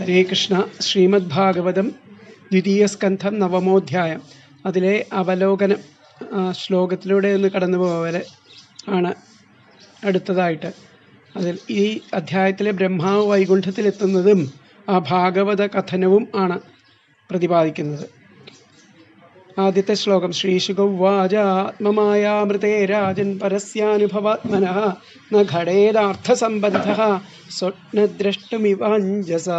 ഹരേ കൃഷ്ണ. ശ്രീമദ് ഭാഗവതം ദ്വിതീയ സ്കന്ധം നവമോധ്യായം. അതിലെ അവലോകനം ശ്ലോകത്തിലൂടെ ഒന്ന് കടന്നു പോകവരെ ആണ് അടുത്തതായിട്ട്. അതിൽ ഈ അധ്യായത്തിലെ ബ്രഹ്മാവ് വൈകുണ്ഠത്തിലെത്തുന്നതും ആ ഭാഗവത കഥനവും ആണ് പ്രതിപാദിക്കുന്നത്. ആദ്യത്തെ ശ്ലോകം. ശ്രീശുകൗവാച ആത്മമായാമൃതേ രാജൻ പരസ്യാനുഭവാത്മനഃ ന ഘടേദാർത്ഥസംബന്ധഃ സ്വപ്നദ്രഷ്ടുരിവാഞ്ജസാ.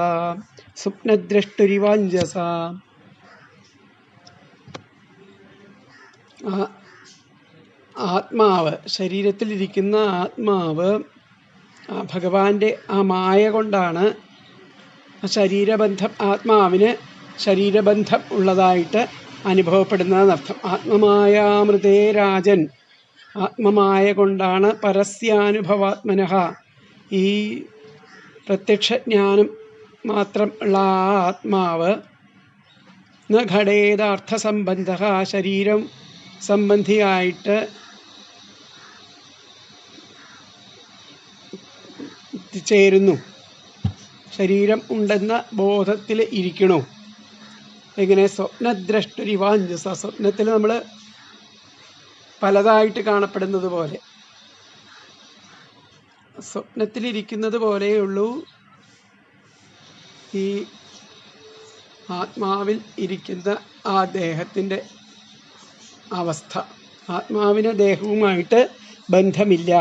ആത്മാവ്, ശരീരത്തിലിരിക്കുന്ന ആത്മാവ് ഭഗവാന്റെ ആ മായ കൊണ്ടാണ് ശരീരബന്ധം, ആത്മാവിന് ശരീരബന്ധം ഉള്ളതായിട്ട് അനുഭവപ്പെടുന്നതെന്നർത്ഥം. ആത്മമായാമൃതേ രാജൻ, ആത്മമായ കൊണ്ടാണ് പരസ്യാനുഭവാത്മനഃ, ഈ പ്രത്യക്ഷജ്ഞാനം മാത്രം ഉള്ള ആ ആത്മാവ് ന ഘടേദാർത്ഥസംബന്ധഃ, ശരീരം സംബന്ധിയായിട്ട് ചേരുന്നു, ശരീരം ഉണ്ടെന്ന ബോധത്തിൽ ഇരിക്കണു. എങ്ങനെ? സ്വപ്നദ്രഷ്ടുരിവാഞ്ജസ, സ്വപ്നത്തിൽ നമ്മൾ പലതായിട്ട് കാണപ്പെടുന്നത് പോലെ, സ്വപ്നത്തിലിരിക്കുന്നത് പോലെയുള്ളൂ ഈ ആത്മാവിൽ ഇരിക്കുന്ന ആ ദേഹത്തിൻ്റെ അവസ്ഥ. ആത്മാവിന് ദേഹവുമായിട്ട് ബന്ധമില്ല.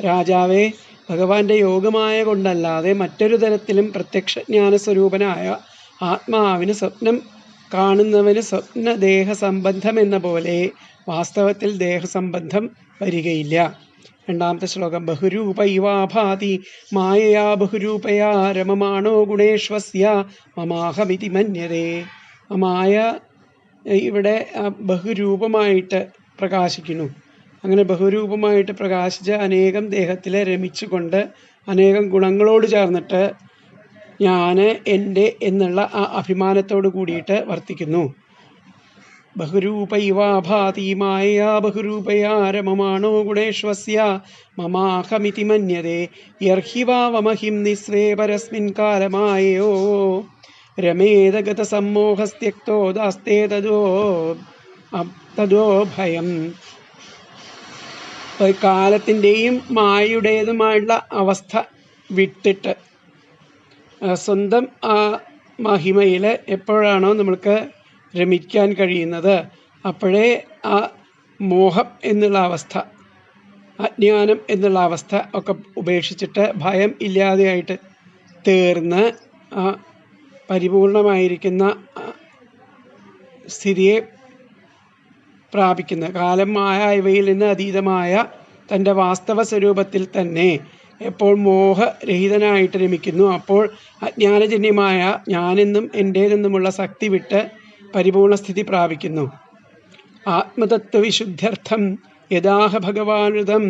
രാജാവേ, ഭഗവാന്റെ യോഗമായ കൊണ്ടല്ലാതെ മറ്റൊരു തരത്തിലും പ്രത്യക്ഷജ്ഞാന സ്വരൂപനായ ആത്മാവിന് സ്വപ്നം കാണുന്നവന് സ്വപ്നദേഹ സംബന്ധം എന്ന പോലെ വാസ്തവത്തിൽ ദേഹസംബന്ധം വരികയില്ല. രണ്ടാമത്തെ ശ്ലോകം. ബഹുരൂപ ഇവാഭാതി മായയാ ബഹുരൂപയാ രമമാണോ ഗുണേശ്വസ്യ മമാഹമിതി മന്യതേ. മായ ഇവിടെ ബഹുരൂപമായിട്ട് പ്രകാശിക്കുന്നു. അങ്ങനെ ബഹുരൂപമായിട്ട് പ്രകാശിച്ച് അനേകം ദേഹത്തിൽ രമിച്ചുകൊണ്ട് അനേകം ഗുണങ്ങളോട് ചേർന്നിട്ട് ഞാൻ, എൻ്റെ എന്നുള്ള ആ അഭിമാനത്തോട് കൂടിയിട്ട് വർത്തിക്കുന്നു. ബഹുരൂപ ഇവാഭാതി മായയാ ബഹുരൂപയാ രമമാണോ ഗുണേശ്വസ്യ മമാഹമിതി മന്യതേ യർഹിവാവമഹിം നിസ്വേ പരസ്മിൻ കാലമായയോ രമേദഗത സമ്മോഹസ്ത്യക്തോ ദാസ്തേ തദോ ഭയം. കാലത്തിൻ്റെയും മായയുടേതുമായുള്ള അവസ്ഥ വിട്ടിട്ട് സ്വന്തം ആ മഹിമയിൽ എപ്പോഴാണോ നമ്മൾക്ക് രമിക്കാൻ കഴിയുന്നത്, അപ്പോഴേ ആ മോഹം എന്നുള്ള അവസ്ഥ, അജ്ഞാനം എന്നുള്ള അവസ്ഥ ഒക്കെ ഉപേക്ഷിച്ചിട്ട് ഭയം ഇല്ലാതെയായിട്ട് തീർന്ന് ആ പരിപൂർണമായിരിക്കുന്ന സ്ഥിതിയെ പ്രാപിക്കുന്ന, കാലം മായ ഇവയിൽ നിന്ന് അതീതമായ തൻ്റെ വാസ്തവ സ്വരൂപത്തിൽ തന്നെ എപ്പോൾ മോഹരഹിതനായിട്ട് രമിക്കുന്നു, അപ്പോൾ അജ്ഞാനജന്യമായ ഞാനെന്നും എൻ്റേതെന്നുമുള്ള ശക്തി വിട്ട് പരിപൂർണസ്ഥിതി പ്രാപിക്കുന്നു. ആത്മതത്വവിശുദ്ധ്യർത്ഥം യഥാഹ ഭഗവാനുതം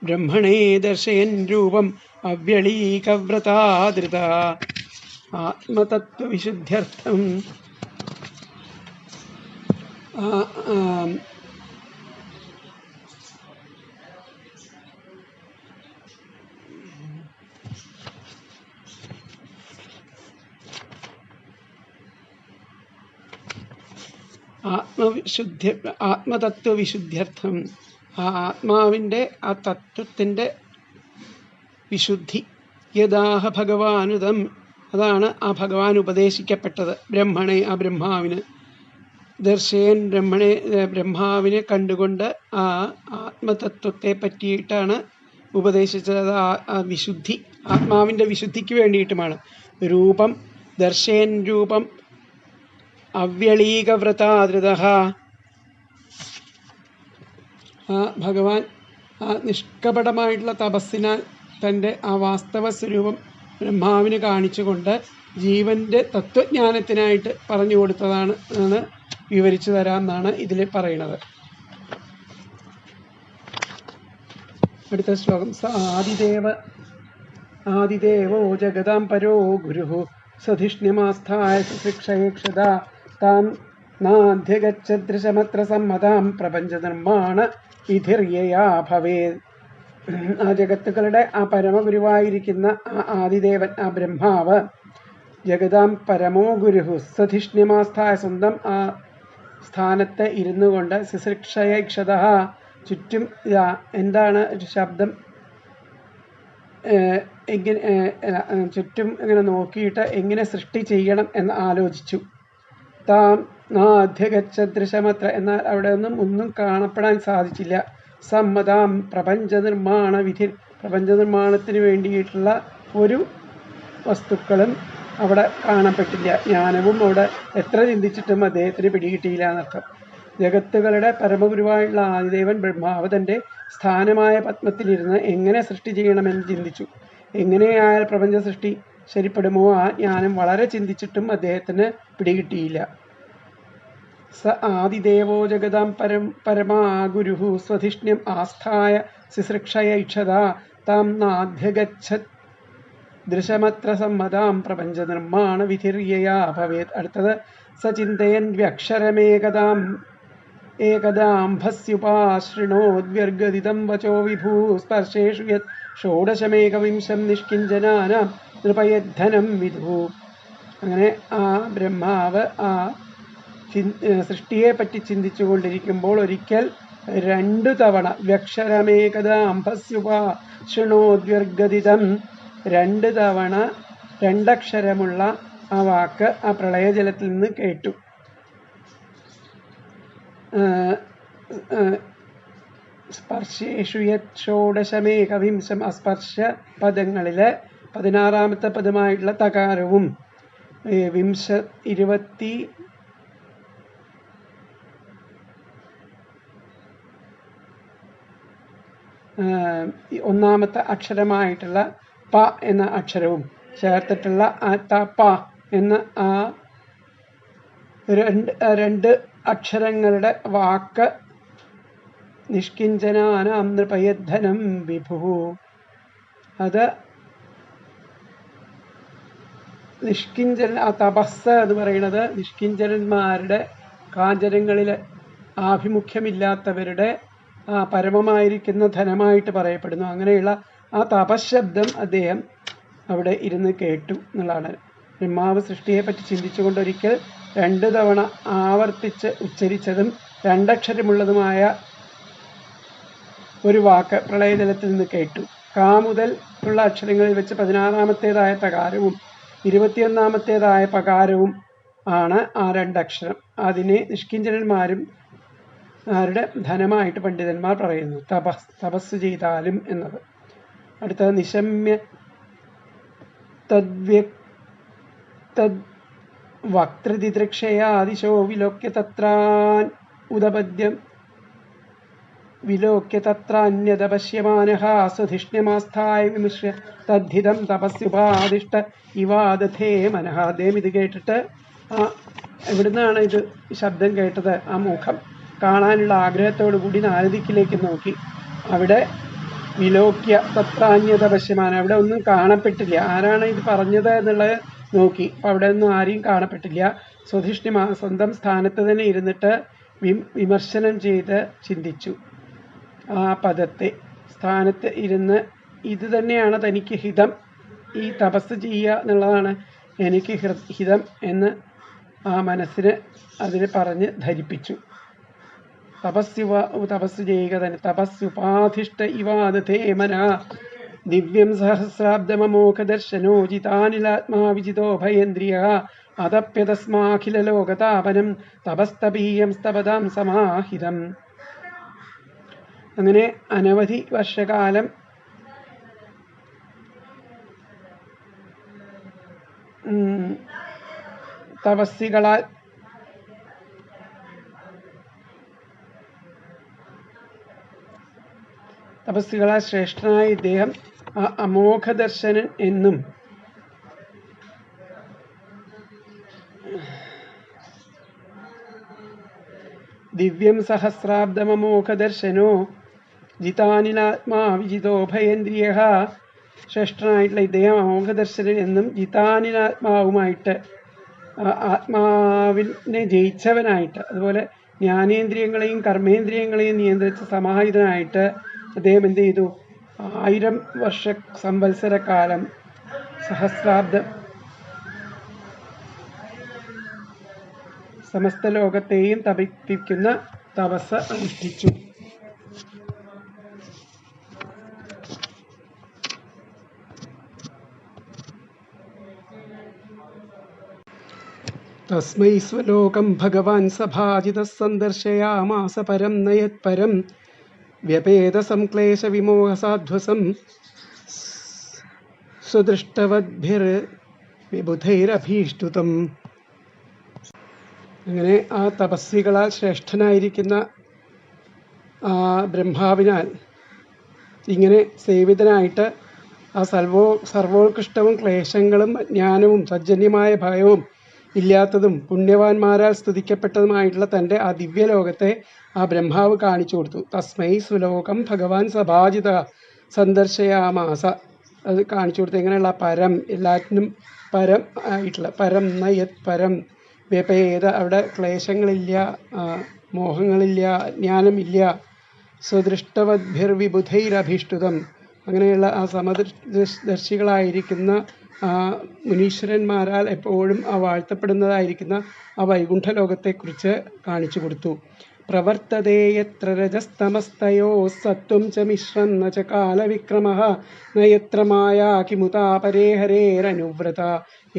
ബ്രഹ്മണേ ദർശയൻ രൂപം അവ്യളീകവ്രതാധൃത. ആത്മതത്വവിശുദ്ധ്യർത്ഥം ആത്മതത്വവിശുദ്ധ്യർത്ഥം, ആ ആത്മാവിൻ്റെ ആ തത്വത്തിൻ്റെ വിശുദ്ധി. യഥാഹ ഭഗവാനുതം, അതാണ് ആ ഭഗവാൻ ഉപദേശിക്കപ്പെട്ടത്. ബ്രഹ്മണെ, ആ ബ്രഹ്മാവിന്, ദർശയൻ ബ്രഹ്മണെ, ബ്രഹ്മാവിനെ കണ്ടുകൊണ്ട് ആ ആത്മതത്വത്തെ പറ്റിയിട്ടാണ് ഉപദേശിച്ചത്. ആ വിശുദ്ധി, ആത്മാവിൻ്റെ വിശുദ്ധിക്ക് വേണ്ടിയിട്ടുമാണ്. രൂപം ദർശയൻ രൂപം അവ്യളീകവ്രതാധൃത, ആ ഭഗവാൻ ആ നിഷ്കപടമായിട്ടുള്ള തപസ്സിനാൽ തൻ്റെ ആ വാസ്തവ സ്വരൂപം ബ്രഹ്മാവിന് കാണിച്ചുകൊണ്ട് ജീവൻ്റെ തത്വജ്ഞാനത്തിനായിട്ട് പറഞ്ഞു കൊടുത്തതാണ് എന്ന് വിവരിച്ചു തരാമെന്നാണ് ഇതിൽ പറയുന്നത്. അടുത്ത ശ്ലോകം. സ ആദിദേവോ ജഗതാം പരോ ഗുരുഃ സധിഷ്ണ്യമാസ്ഥായ ശിക്ഷയേക്ഷത താം നാധ്യഗച്ഛദൃശമത്ര സമ്മതാം പ്രപഞ്ചനിർമ്മാണ വിധിർയയാ ഭവേത്. ആ ജഗത്തുക്കളുടെ ആ പരമഗുരുവായിരിക്കുന്ന ആ ആദിദേവൻ, ആ ബ്രഹ്മാവ് ജഗതാം പരമോ ഗുരുഹു സധിഷ്ണ്യമാസ്ഥായ സ്വന്തം ആ സ്ഥാനത്ത് ഇരുന്നു കൊണ്ട് ശുശ്രൂഷയക്ഷത ചുറ്റും എന്താണ് ഒരു ശബ്ദം ചുറ്റും ഇങ്ങനെ നോക്കിയിട്ട് എങ്ങനെ സൃഷ്ടി ചെയ്യണം എന്ന് ആലോചിച്ചു. താം നാധ്യഗച്ഛദൃശമത്ര, എന്നാൽ അവിടെ ഒന്നും കാണപ്പെടാൻ സാധിച്ചില്ല. സമ്മതാം പ്രപഞ്ച നിർമ്മാണ വിധി, പ്രപഞ്ച നിർമ്മാണത്തിന് വേണ്ടിയിട്ടുള്ള ഒരു വസ്തുക്കളും അവിടെ കാണപ്പെട്ടില്ല. ജ്ഞാനവും അവിടെ എത്ര ചിന്തിച്ചിട്ടും അദ്ദേഹത്തിന് പിടികിട്ടിയില്ല എന്നർത്ഥം. ജഗത്തുകളുടെ പരമഗുരുവായുള്ള ആദിദേവൻ ബ്രഹ്മാവ് തൻ്റെ സ്ഥാനമായ പത്മത്തിലിരുന്ന് എങ്ങനെ സൃഷ്ടി ചെയ്യണമെന്ന് ചിന്തിച്ചു. എങ്ങനെയായാൽ പ്രപഞ്ച സൃഷ്ടി ശരിപ്പെടുമോ ആ ജ്ഞാനം വളരെ ചിന്തിച്ചിട്ടും അദ്ദേഹത്തിന് പിടികിട്ടിയില്ല. സ ആദിദേവോ ജഗതാം പരമാ ഗുരുഹു സ്വധിഷ്ണ്യം ആസ്ഥായ ശുശ്രൂഷയൈക്ഷത താം നാധ്യഗച്ഛത് ദൃശമത്ര സമ്മതാം പ്രപഞ്ച നിർമ്മാണ വിധിർയയാ ഭവേത്. അടുത്തത് സചിന്തയൻ വ്യക്ഷരമേകദാം ഏകദാംഭസ്യുപാശൃണോദ്വ്യർഗദിതം വചോ വിഭൂ സ്പർശേഷു യത് ഷോഡശമേകവിംശം നിഷ്കിഞ്ചനാനാം നൃപയദ്ധനം വിധു. അങ്ങനെ ആ ബ്രഹ്മാവ് ആ സൃഷ്ടിയെപ്പറ്റി ചിന്തിച്ചു കൊണ്ടിരിക്കുമ്പോൾ ഒരിക്കൽ 2 തവണ വ്യക്ഷരമേകദാംഭസ്യുപാശൃണോദ്വ്യർഗദിതം 2 തവണ 2 അക്ഷരമുള്ള ആ വാക്ക് ആ പ്രളയജലത്തിൽ നിന്ന് കേട്ടു. സ്പർശേഷു യത് ഷോഡശമേകവിംശം, അസ്പർശ പദങ്ങളിലെ 16ാമത്തെ പദമായിട്ടുള്ള തകാരവും 21ാമത്തെ അക്ഷരമായിട്ടുള്ള പ എന്ന അക്ഷരവും ചേർത്തിട്ടുള്ള പ എന്ന ആ 2 അക്ഷരങ്ങളുടെ വാക്ക് നിഷ്കിഞ്ചനാനാം നൃപയദ്ധനം വിഭു. അത് ആ തപസ് എന്ന് പറയുന്നത് നിഷ്കിഞ്ചരന്മാരുടെ കാഞ്ചരങ്ങളിൽ ആഭിമുഖ്യമില്ലാത്തവരുടെ പരമമായിരിക്കുന്ന ധനമായിട്ട് പറയപ്പെടുന്നു. അങ്ങനെയുള്ള ആ തപശബ്ദം അദ്ദേഹം അവിടെ ഇരുന്ന് കേട്ടു എന്നുള്ളതാണ്. ബ്രഹ്മാവ് സൃഷ്ടിയെപ്പറ്റി ചിന്തിച്ചുകൊണ്ടൊരിക്കൽ 2 തവണ ആവർത്തിച്ച് ഉച്ചരിച്ചതും 2 അക്ഷരമുള്ളതുമായ ഒരു വാക്ക് പ്രളയജലത്തിൽ നിന്ന് കേട്ടു. കാ മുതൽ ഉള്ള അക്ഷരങ്ങളിൽ വെച്ച് 16ാമത്തേതായ തകാരവും 21ാമത്തേതായ പകാരവും ആണ് ആ 2 അക്ഷരം. അതിനെ നിഷ്കിഞ്ചരന്മാരും ആരുടെ ധനമായിട്ട് പണ്ഡിതന്മാർ പറയുന്നു, തപസ് ചെയ്താലും എന്നത്. അടുത്തത് നിശമ്യ വക്തൃതിദൃക്ഷയാദിശോ വിലോക്യ തത്രാൻ ഉദപദ്യം വിലോക്യ തത്രന്യതപശ്യമാനഃ സ്വധിഷ്ണ്യമാസ്ഥായ വിമിശ്യ തദ്ധിതം തപസ്യുപാദിഷ്ട ഇവാദധേ മനഃ. അദ്ദേഹം ഇത് കേട്ടിട്ട് എവിടുന്നാണ് ഇത് ശബ്ദം കേട്ടത്? ആ മുഖം കാണാനുള്ള ആഗ്രഹത്തോടു കൂടി നാരദിക്കിലേക്ക് നോക്കി. അവിടെ വിലോക്യ തത്രാന്യതപശ്യമാന, അവിടെ ഒന്നും കാണപ്പെട്ടില്ല. ആരാണ് ഇത് പറഞ്ഞത് എന്നുള്ളത് നോക്കി. അപ്പം അവിടെ ഒന്നും ആരെയും കാണപ്പെട്ടില്ല. സ്വന്തം സ്ഥാനത്ത് തന്നെ ഇരുന്നിട്ട് വിമർശനം ചെയ്ത് ചിന്തിച്ചു. ആ പദത്തെ സ്ഥാനത്ത് ഇരുന്ന് ഇത് തന്നെയാണ് തനിക്ക് ഹിതം, ഈ തപസ് ചെയ്യുക എന്നുള്ളതാണ് എനിക്ക് ഹിതം എന്ന് ആ മനസ്സിന് അതിനെ പറഞ്ഞ് ധരിപ്പിച്ചു. തപസ് ചെയ്യുക തന്നെ. തപസ്സുപാധിഷ്ഠ ഇവാദധേ മനഃ ദിവ്യം സഹസ്രാബ്ദമമോഘദർശനോ ജിതാനിലാത്മാ വിജിതോ ഭയേന്ദ്രിയ അതപ്യതസ്മാഖിലലോകതാപനം തപസ്തപീയം സ്തപതാം സമാഹിതം. അങ്ങനെ അനവധി വർഷകാലം തപസ്സികളാൽ ശ്രേഷ്ഠനായ ഇദ്ദേഹം അമോഘദർശനൻ എന്നും ദിവ്യം സഹസ്രാബ്ദമമോഘദർശനോ ജിതാനിലാത്മാ വിജിതോ ഭയേന്ദ്രിയ, ശ്രേഷ്ഠനായിട്ടുള്ള ഇദ്ദേഹം അമോഘദർശനൻ എന്നും ജിതാനിലാത്മാവുമായിട്ട് ആത്മാവിനെ ജയിച്ചവനായിട്ട്, അതുപോലെ ജ്ഞാനേന്ദ്രിയങ്ങളെയും കർമ്മേന്ദ്രിയങ്ങളെയും നിയന്ത്രിച്ച സമാഹിതനായിട്ട് അദ്ദേഹം എന്ത് ചെയ്തു? 1000 വർഷ സംവത്സരക്കാലം, സഹസ്രാബ്ദം സമസ്ത ലോകത്തെയും തപിപ്പിക്കുന്ന തപസ് അനുഷ്ഠിച്ചു. തസ്മൈ സ്വലോകം ഭഗവാൻ സഭാജിതഃ സന്ദർശയാമാസ പരം നയത്പരം വ്യപേത സംക്ലേശ വിമോഹസാധ്വസം സുദൃഷ്ടവദ്ഭിർവിബുധൈരഭീഷ്ടുതം. അങ്ങനെ ആ തപസ്വികളാൽ ശ്രേഷ്ഠനായിരിക്കുന്ന ആ ബ്രഹ്മാവിനാൽ ഇങ്ങനെ സേവിതനായിട്ട് ആ സർവോത്കൃഷ്ടവും ക്ലേശങ്ങളും ജ്ഞാനവും സജ്ജന്യമായ ഭയവും ഇല്ലാത്തതും പുണ്യവാന്മാരാൽ സ്തുതിക്കപ്പെട്ടതുമായിട്ടുള്ള തൻ്റെ ആ ദിവ്യലോകത്തെ ആ ബ്രഹ്മാവ് കാണിച്ചു കൊടുത്തു. തസ്മൈ സുലോകം ഭഗവാൻ സഭാജിത സന്ദർശയാമാസ. അത് കാണിച്ചു കൊടുത്തു. എങ്ങനെയുള്ള പരം, എല്ലാറ്റിനും പരം ആയിട്ടുള്ള പരം നയത് പരം വ്യപേത, അവിടെ ക്ലേശങ്ങളില്ല, മോഹങ്ങളില്ല, ജ്ഞാനമില്ല. സ്വദൃഷ്ടവദ്ഭിർവിബുധൈരഭീഷ്ടുതം, അങ്ങനെയുള്ള ആ സമദർശികളായിരിക്കുന്ന ആ മുനീശ്വരന്മാരാൽ എപ്പോഴും ആ വാഴ്ത്തപ്പെടുന്നതായിരിക്കുന്ന ആ വൈകുണ്ഠലോകത്തെക്കുറിച്ച് കാണിച്ചു കൊടുത്തു. പ്രവർത്തതേ യത്ര രജസ്തമസ്തയോ സത്വം ച മിശ്രം ന ച കാലവിക്രമഃ ന യത്ര മായാ കിമുതാ പരേ ഹരേരനുവ്രത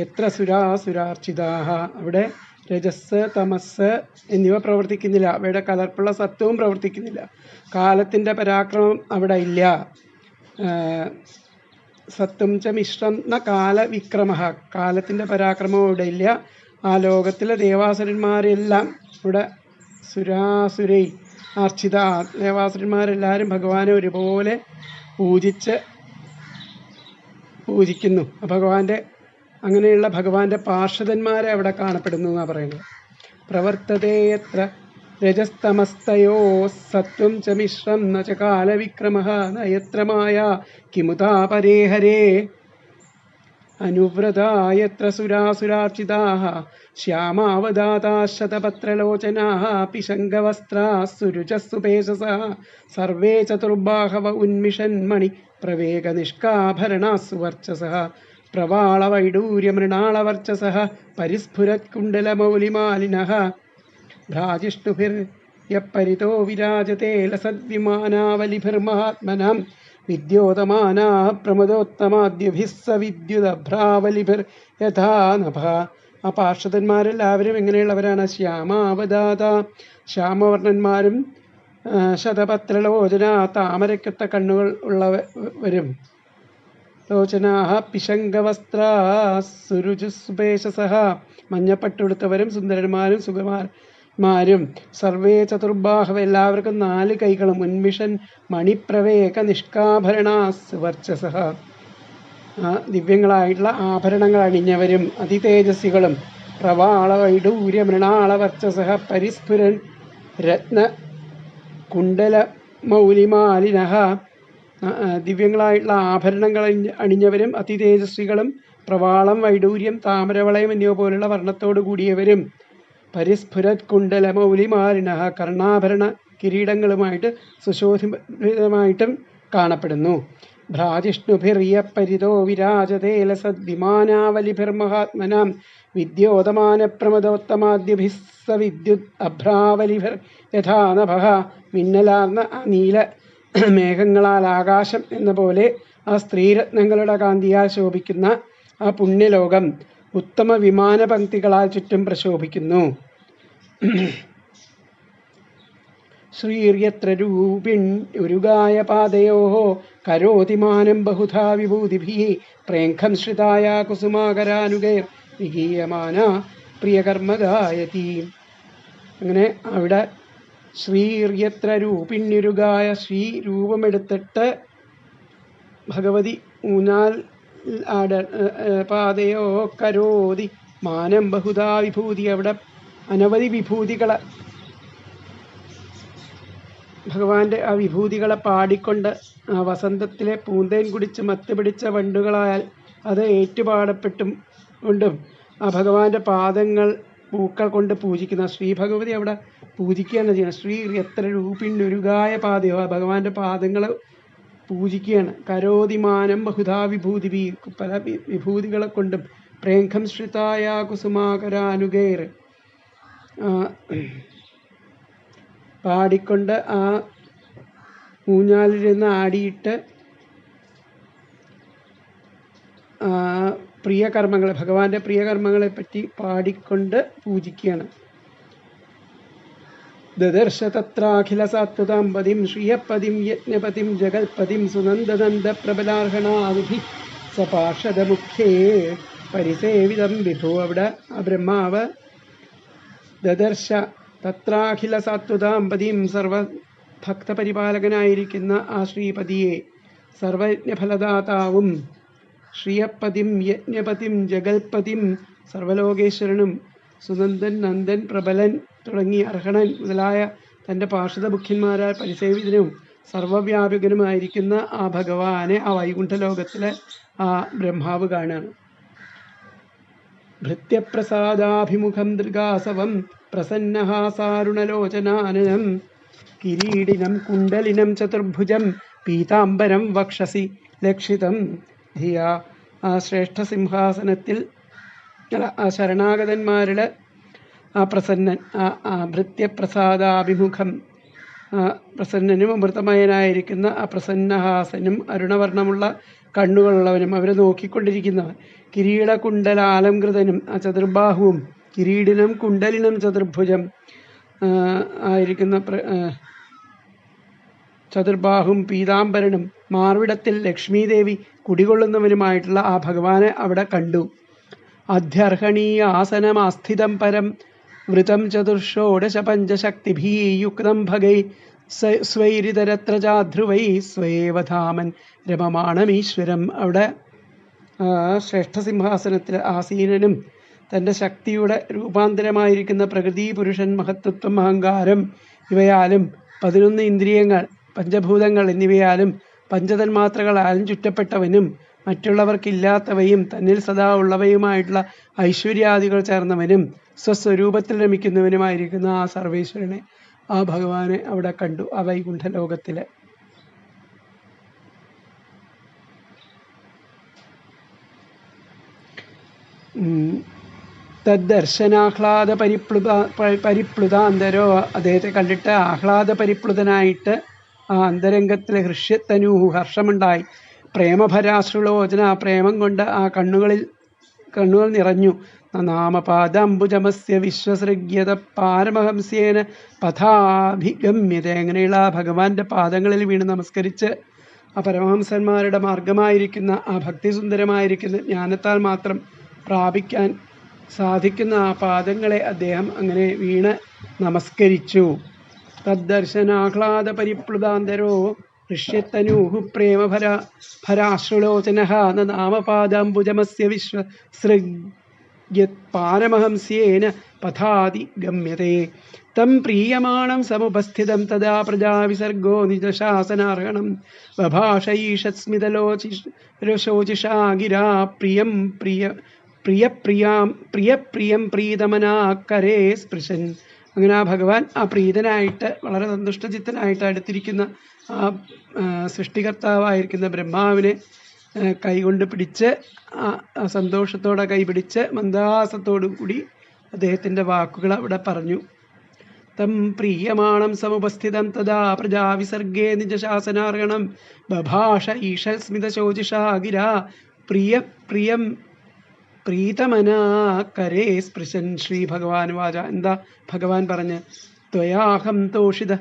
യത്ര സുരാസുരാർച്ചിതാഃ. അവിടെ രജസ് തമസ് എന്നിവ പ്രവർത്തിക്കുന്നില്ല. അവയുടെ കലർപ്പുള്ള സത്വവും പ്രവർത്തിക്കുന്നില്ല. കാലത്തിൻ്റെ പരാക്രമം അവിടെ ഇല്ല. സത്വം ച മിശ്രം ന കാലവിക്രമഃ, കാലത്തിൻ്റെ പരാക്രമവും ഇവിടെ ഇല്ല. ആ ലോകത്തിലെ ദേവാസുരന്മാരെല്ലാം ഇവിടെ സുരാസുരൈ അർച്ചിത, ദേവാസുരന്മാരെല്ലാവരും ഭഗവാനെ ഒരുപോലെ പൂജിക്കുന്നു. ഭഗവാന്റെ അങ്ങനെയുള്ള ഭഗവാന്റെ പാർഷദന്മാരെ അവിടെ കാണപ്പെടുന്നു എന്നാണ് പറയുന്നത്. പ്രവർത്തതേയത്ര രജസ്തമസ്തയോ സത്വം ച മിശ്രം ന ച കാലവിക്രമഃ ന യത്ര മായാ കിമുതാ പരേ ഹരേ അനുവ്രതാ യത്ര സുരാസുരാർച്ചിതാഃ ശ്യാമാവദാതാഃ ശതപത്രലോചനാഃ പിശങ്കവസ്ത്രാഃ സുരുചഃ സുപേശസഃ സർവേ ചതുർബാഹവ ഉന്മിഷന്മണി പ്രവേഗനിഷ്കാഭരണാഃ സുവർച്ചസഃ പ്രവാളവൈഡൂര്യമൃണാളവർച്ചസഃ പരിസ്ഫുരത്കുണ്ഡലമൗലിമാലിനഃ ഭ്രാജിഷ്ണുഭിർയപ്പരിതോ വിരാജത്തെ ലസദ്വിമാനാവലിഭിർമഹാത്മനാം വിദ്യോതമാനാഃ പ്രമദോത്തമാദ്യുഭിഃ സവിദ്യുതഭ്രാവലിഭിർ യഥാ നഭഃ. ആ പാർഷദന്മാരെല്ലാവരും എങ്ങനെയുള്ളവരാണ്? ശ്യാമാവദാത, ശ്യാമവർണ്ണന്മാരും ശതപത്രലോചന, താമരക്കൊത്ത കണ്ണുകൾ ഉള്ളവരും, ലോചനാഃ പിശങ്കവസ്ത്രാ സുരുചുസുപേശസഃ, മഞ്ഞപ്പട്ടുടുത്തവരും സുന്ദരന്മാരും സുകുമാരന്മാരും, സർവേ ചതുർബാഹവ, എല്ലാവർക്കും 4 കൈകളും, ഉന്മിഷൻ മണിപ്രവേക നിഷ്കാഭരണാഃ സുവർച്ചസഃ, ദിവ്യങ്ങളായിട്ടുള്ള ആഭരണങ്ങൾ അണിഞ്ഞവരും അതിതേജസ്വികളും, പ്രവാളവൈഡൂര്യ മൃണാളവർച്ചസഃ പരിസ്ഫുരൻ രത്ന കുണ്ഡല മൗലിമാലിനഃ, ദിവ്യങ്ങളായിട്ടുള്ള ആഭരണങ്ങൾ അണിഞ്ഞവരും അതിതേജസ്വികളും, പ്രവാളം വൈഡൂര്യം താമരവളയം എന്നിവ പോലുള്ള വർണ്ണത്തോടു കൂടിയവരും, പരിസ്ഫുരത് കുണ്ഡല മൗലിമാലിനഃ, കർണാഭരണ കിരീടങ്ങളുമായിട്ട് സുശോഭിതമായിട്ടും കാണപ്പെടുന്നു. ഭ്രാജിഷ്ണുഭിർയപ്പരിതോ വിരാജതേ ലസദ്വിമാനാവലിഭിർമഹാത്മനാം വിദ്യോതമാനപ്രമദോത്തമാദ്യഭിഃ സവിദ്യുത് അഭ്രാവലിഭിർ യഥാ നഭഃ. മിന്നലാർന്ന ആ നീല മേഘങ്ങളാൽ ആകാശം എന്ന പോലെ ആ സ്ത്രീരത്നങ്ങളുടെ കാന്തിയാൽ ശോഭിക്കുന്ന ആ പുണ്യലോകം ഉത്തമ വിമാന പങ്ക്തികളാൽ ചുറ്റും പ്രശോഭിക്കുന്നു. ശ്രീര്യത്ര രൂപിണ്യുരുഗായ പാദയോഃ കരോതിമാനം ബഹുധാ വിഭൂതിഭിഃ പ്രേംഖം ശ്രിതായ കുസുമാകരാനുഗൈർ വിഗീയമാന പ്രിയകർമ്മദായതി. അങ്ങനെ അവിടെ ശ്രീര്യത്ര രൂപിണ്യുരുഗായ, ശ്രീ രൂപമെടുത്തിട്ട് ഭഗവതി ഊഞ്ഞാൽ പാദയോ കരോതി മാനം ബഹുധാ വിഭൂതി, അവിടെ അനവധി വിഭൂതികളെ, ഭഗവാന്റെ ആ വിഭൂതികളെ പാടിക്കൊണ്ട് ആ വസന്തത്തിലെ പൂന്തേൻ കുടിച്ച് മത്ത് പിടിച്ച വണ്ടുകളായാൽ അത് ഏറ്റുപാടപ്പെട്ടും കൊണ്ടും ആ ഭഗവാന്റെ പാദങ്ങൾ പൂക്കൾ കൊണ്ട് പൂജിക്കുന്ന ശ്രീ ഭഗവതി അവിടെ പൂജിക്കുകയാണ് ചെയ്യുന്നത്. ശ്രീ എത്ര രൂപിണ്യുരുഗായ പാദയോ, ഭഗവാന്റെ പാദങ്ങൾ പൂജിക്കുകയാണ്. കരോതിമാനം ബഹുധാ വിഭൂതി, പല വിഭൂതികളെ കൊണ്ടും, പ്രേംഖം ശ്രിതായ കുസുമാകരാനുഗൈർ, പാടിക്കൊണ്ട് ആ ഊഞ്ഞാലിരുന്ന് ആടിയിട്ട് പ്രിയകർമ്മങ്ങൾ, ഭഗവാന്റെ പ്രിയകർമ്മങ്ങളെ പറ്റി പാടിക്കൊണ്ട് പൂജിക്കുകയാണ്. ദദർശ തത്രാഖില സാത്വതാംപതിം ശ്രിയപതിം യജ്ഞപതിം ജഗൽപതിം സുനന്ദനന്ദ പ്രബലാർഹണാവിധി സപാർഷദമുഖ്യേ പരിസേവിതം വിഭു. അവിടെ ആ ബ്രഹ്മാവ് ദദർശ തത്രാഖില സാത്വതാംപതിം സർവഭക്തപരിപാലകനായിരിക്കുന്ന ആ ശ്രീപതിയെ, സർവയജ്ഞഫലദാതാവും ശ്രിയപതിം യജ്ഞപതിം ജഗൽപതിം സർവലോകേശ്വരനും സുനന്ദൻ നന്ദൻ പ്രബലൻ തുടങ്ങി അർഹണൻ മുതലായ തൻ്റെ പാർഷദമുഖ്യന്മാരാൽ പരിസേവിതനും സർവവ്യാപകനുമായിരിക്കുന്ന ആ ഭഗവാനെ ആ വൈകുണ്ഠലോകത്തിലെ ആ ബ്രഹ്മാവ് കാണുകയാണ്. ഭൃത്യപ്രസാദാഭിമുഖം ദൃഗാസവം പ്രസന്നഹാസാരുണലോചനാനനം കിരീടിനം കുണ്ടലിനം ചതുർഭുജം പീതാംബരം വക്ഷസി ലക്ഷിതം ധിയ. ആ ശ്രേഷ്ഠ സിംഹാസനത്തിൽ ആ ശരണാഗതന്മാരുടെ ആ പ്രസന്നൻ, ആ ഭൃത്യപ്രസാദാഭിമുഖം, പ്രസന്നനും അമൃതമയനായിരിക്കുന്ന ആ പ്രസന്നഹാസനും അരുണവർണ്ണമുള്ള കണ്ണുകളുള്ളവനും അവരെ നോക്കിക്കൊണ്ടിരിക്കുന്നവൻ, കിരീടകുണ്ടലാലംകൃതനും ആ ചതുർബാഹുവും, കിരീടിനം കുണ്ടലിനം ചതുർഭുജം ആയിരിക്കുന്ന ചതുർബാഹും പീതാംബരനും മാർവിടത്തിൽ ലക്ഷ്മീദേവി കുടികൊള്ളുന്നവനുമായിട്ടുള്ള ആ ഭഗവാനെ അവിടെ കണ്ടു. അധ്യർഹണീയ ആസനമാസ്ഥിതം പരം വൃതം ചതുർഷോഡശ പഞ്ചശക്തിഭീ യുക്തം ഭഗൈ സ്വൈരിതരത്ര ചാധ്രുവൈ സ്വയേവധാമൻ രമമാണമീശ്വരം. അവിടെ ശ്രേഷ്ഠ സിംഹാസനത്തിൽ ആസീനനും തൻ്റെ ശക്തിയുടെ രൂപാന്തരമായിരിക്കുന്ന പ്രകൃതി പുരുഷൻ മഹത്വത്വം അഹങ്കാരം ഇവയാലും 11 ഇന്ദ്രിയങ്ങൾ പഞ്ചഭൂതങ്ങൾ എന്നിവയാലും പഞ്ചതന്മാത്രകളാലും ചുറ്റപ്പെട്ടവനും മറ്റുള്ളവർക്കില്ലാത്തവയും തന്നിൽ സദാ ഉള്ളവയുമായിട്ടുള്ള ഐശ്വര്യാദികൾ ചേർന്നവനും സ്വസ്വരൂപത്തിൽ രമിക്കുന്നവനുമായിരിക്കുന്ന ആ സർവേശ്വരനെ, ആ ഭഗവാനെ അവിടെ കണ്ടു ആ വൈകുണ്ഠലോകത്തിലെ. തദ്ദർശനാഹ്ലാദ പരിപ്ലുതാന്തരോ, അദ്ദേഹത്തെ കണ്ടിട്ട് ആഹ്ലാദ പരിപ്ലുതനായിട്ട് ആ അന്തരംഗത്തിൽ ഹൃഷ്യത്തനൂഹു ഹർഷമുണ്ടായി. പ്രേമഭരാശ്രുലോചന, പ്രേമം കൊണ്ട് ആ കണ്ണുകൾ നിറഞ്ഞു. നാമപാദംബുജമസ്യ വിശ്വസൃഗ്യത പാരമഹംസ്യേന പഥാഭിഗമ്യത. അങ്ങനെയുള്ള ആ ഭഗവാന്റെ പാദങ്ങളിൽ വീണ് നമസ്കരിച്ച് ആ പരമഹംസന്മാരുടെ മാർഗമായിരിക്കുന്ന ആ ഭക്തിസുന്ദരമായിരിക്കുന്ന ജ്ഞാനത്താൽ മാത്രം പ്രാപിക്കാൻ സാധിക്കുന്ന ആ പാദങ്ങളെ അദ്ദേഹം അങ്ങനെ വീണ് നമസ്കരിച്ചു. തദ്ദർശനാഹ്ലാദ പരിപ്ലുതാന്തരോ ഋഷ്യത്തനൂഹു പ്രേമഭരാശ്രുലോചനഃ നാമപാദംബുജമസ്യ വിശ്വസൃഗ്യത്പാരമഹംസ്യേന പഥാതി ഗമ്യതേ. തം പ്രീയമാണം സമുപസ്ഥിതം തദാ പ്രജാവിസർഗോ നിജശാസനാർഹണം ബഭാഷൈഷസ്മിതലോചിഷാ ഗിരാ പ്രിയം പ്രിയം പ്രീതമനാക്കരേ സ്പൃശൻ. അങ്ങനെ ആ ഭഗവാൻ ആ പ്രീതനായിട്ട് വളരെ സന്തുഷ്ടചിത്തനായിട്ട് അടുത്തിരിക്കുന്ന ആ സൃഷ്ടികർത്താവായിരിക്കുന്ന ബ്രഹ്മാവിനെ കൈകൊണ്ട് പിടിച്ച് സന്തോഷത്തോടെ കൈപിടിച്ച് മന്ദഹാസത്തോടു കൂടി അദ്ദേഹത്തിൻ്റെ വാക്കുകൾ അവിടെ പറഞ്ഞു. തം പ്രീയമാണം സമുപസ്ഥിതം തദാ പ്രജാവിസർഗേ നിജശാസനാർഹണം ബഭാഷ ഈഷസ്മിതശോചിഷാ ഗിരാ പ്രിയം പ്രീതമനാക്കരേ സ്പൃശൻ. ശ്രീ ഭഗവാൻ വാച. എന്താ ഭഗവാൻ പറഞ്ഞ്? ത്വയാഹം തോഷിത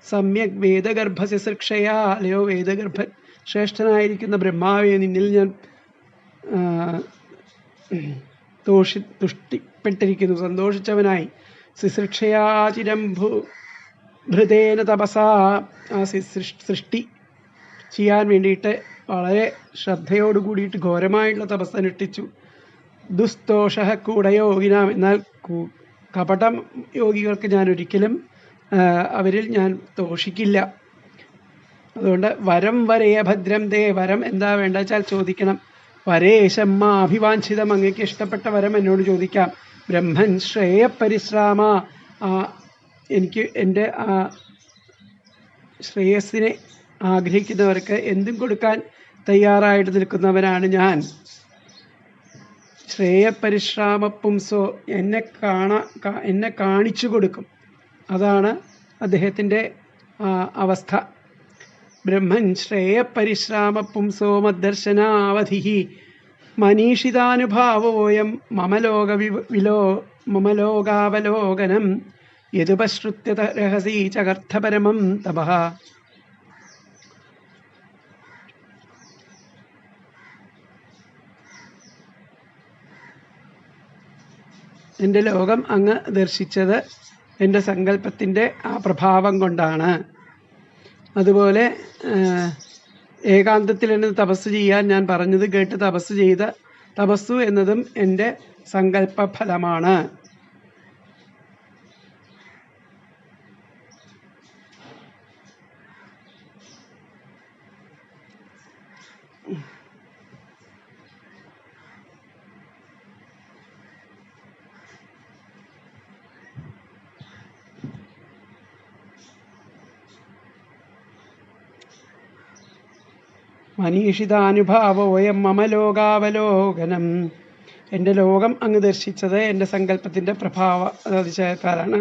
സമ്യക് വേദഗർഭസ്യ സൃക്ഷയാ. അല്ലയോ വേദഗർഭ ശ്രേഷ്ഠനായിരിക്കുന്ന ബ്രഹ്മാവെ, നിന്നിൽ ഞാൻ തുഷ്ടിപ്പെട്ടിരിക്കുന്നു, സന്തോഷിച്ചവനായി. ശുശ്രൂഷയാചിരം ഭൃതേന തപസാ. ആ സൃഷ്ടി ചെയ്യാൻ വേണ്ടിയിട്ട് വളരെ ശ്രദ്ധയോടു കൂടിയിട്ട് ഘോരമായിട്ടുള്ള തപസ് അനുഷ്ഠിച്ചു. ദുസ്തോഷ കൂടയോഗിനാം. എന്നാൽ കപടം യോഗികൾക്ക് ഞാൻ ഒരിക്കലും അവരിൽ ഞാൻ തോഷിക്കില്ല. അതുകൊണ്ട് വരം വരയ ഭദ്രം ദേ. വരം എന്താ വേണ്ട വെച്ചാൽ ചോദിക്കണം. വരേശമ്മ അഭിവാഞ്ചിതം. അങ്ങേക്ക് ഇഷ്ടപ്പെട്ട വരം എന്നോട് ചോദിക്കാം. ബ്രഹ്മൻ ശ്രേയ പരിശ്രാമ. എനിക്ക് എൻ്റെ ആ ശ്രേയസ്സിനെ ആഗ്രഹിക്കുന്നവർക്ക് എന്തും കൊടുക്കാൻ തയ്യാറായിട്ട് നിൽക്കുന്നവനാണ് ഞാൻ. ശ്രേയപരിശ്രാമ പുംസോ, എന്നെ കാണിച്ചു കൊടുക്കും. അതാണ് അദ്ദേഹത്തിൻ്റെ അവസ്ഥ. ബ്രഹ്മൻ ശ്രേയപരിശ്രാമ പുംസോ മദ്ദർശനാവധി മനീഷിതാനുഭാവോയം മമ ലോകാവലോകനം യതുപശ്രുത്യ രഹസി ചകർത്ഥപരമം തപഃ. എൻ്റെ ലോകം അങ്ങ് ദർശിച്ചത് എൻ്റെ സങ്കല്പത്തിൻ്റെ ആ പ്രഭാവം കൊണ്ടാണ്. അതുപോലെ ഏകാന്തത്തിൽ എന്നെ തപസ് ചെയ്യാൻ ഞാൻ പറഞ്ഞത് കേട്ട് തപസ്സു എന്നതും എൻ്റെ സങ്കല്പ ഫലമാണ്. മനീഷിതാനുഭാവോയം മമ ലോകാവലോകനം. എൻ്റെ ലോകം അങ്ങ് ദർശിച്ചത് എൻ്റെ സങ്കല്പത്തിൻ്റെ അതിശയത്താലാണ്.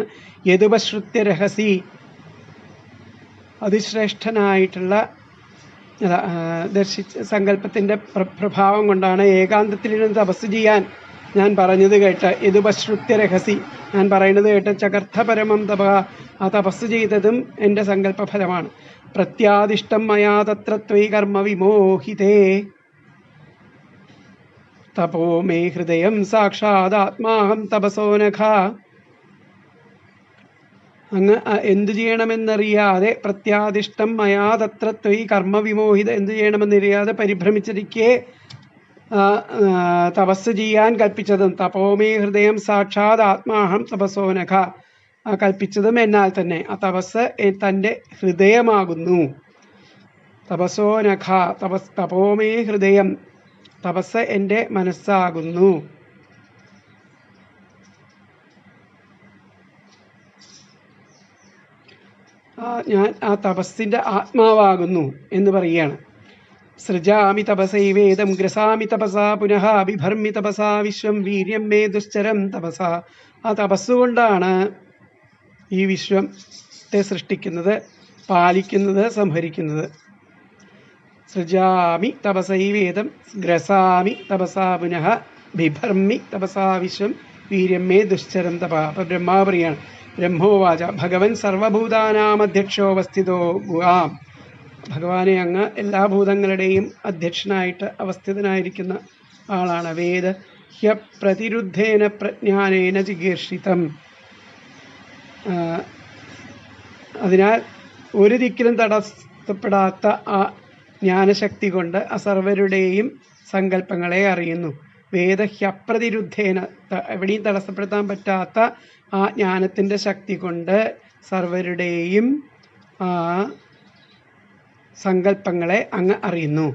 യതുപശ്രുത്യ രഹസി, അതിശ്രേഷ്ഠനായിട്ടുള്ള സങ്കല്പത്തിൻ്റെ പ്രഭാവം കൊണ്ടാണ് ഏകാന്തത്തിലിരുന്ന് തപസ് ചെയ്യാൻ ഞാൻ പറഞ്ഞത് കേട്ട്. യതുപശ്രുത്യ രഹസി, ഞാൻ പറയുന്നത് കേട്ട് ചകർത്ഥപരമം തപ, ആ തപസ് ചെയ്തതും എൻ്റെ സങ്കല്പഫലമാണ്. പ്രത്യാദിഷ്ടം മയാ തത്ര ത്വയി കർമ്മ വിമോഹിതേ തപോ മേ ഹൃദയം സാക്ഷാദാത്മാഹം തപസോനഖ. അങ്ങ് എന്തു ചെയ്യണമെന്നറിയാതെ, പ്രത്യാദിഷ്ടം മയാ തത്ര ത്വയി കർമ്മ വിമോഹിത, എന്തു ചെയ്യണമെന്നറിയാതെ പരിഭ്രമിച്ചിരിക്കെ തപസ് ചെയ്യാൻ കൽപ്പിച്ചതും. തപോമേ ഹൃദയം സാക്ഷാത് ആത്മാഹം തപസോനഖ, കൽപ്പിച്ചതും എന്നാൽ തന്നെ. ആ തപസ് തൻ്റെ ഹൃദയമാകുന്നു. തപസോനഖ, തപോമേ ഹൃദയം, തപസ് എൻ്റെ മനസ്സാകുന്നു. ഞാൻ ആ തപസ്സിൻ്റെ ആത്മാവാകുന്നു എന്ന് പറയുകയാണ്. സൃജാമി തപസൈവേദം ഗ്രസാമി തപസാ പുനഃ ബിഭർമി തപസാ വിശ്വം വീര്യം മേ ദുശ്ചരം തപസാ. ആ തപസ്സുകൊണ്ടാണ് ഈ വിശ്വത്തെ സൃഷ്ടിക്കുന്നത്, പാലിക്കുന്നത്, സംഹരിക്കുന്നത്. സൃജാമി തപസൈവേദം ഗ്രസാമി തപസാ പുനഃ ബിഭർമി തപസാ വിശ്വം വീര്യം മേ ദുശ്ചരം തപ. അപ്പം ബ്രഹ്മാവ് പറയാണ്, ബ്രഹ്മോവാച ഭഗവൻ സർവഭൂതാനാമധ്യക്ഷോവസ്ഥിതോ ഗുഹാം. ഭഗവാനെ അങ്ങ് എല്ലാ ഭൂതങ്ങളുടെയും അധ്യക്ഷനായിട്ട് അവസ്ഥിതനായിരിക്കുന്ന ആളാണ്. വേദ ഹ്യപ്രതിരുദ്ധേന പ്രജ്ഞാനേന ചികീർഷിതം. അതിനാൽ ഒരു ദിക്കിലും തടസ്സപ്പെടാത്ത ആ ജ്ഞാനശക്തി കൊണ്ട് അസർവരുടെയും സങ്കല്പങ്ങളെ അറിയുന്നു. വേദഹ്യപ്രതിരുദ്ധേന, എവിടെയും തടസ്സപ്പെടുത്താൻ പറ്റാത്ത ആ ജ്ഞാനത്തിൻ്റെ ശക്തി കൊണ്ട് സർവരുടെയും ആ സങ്കല്പങ്ങളെ അങ്ങ് അറിയുന്നു.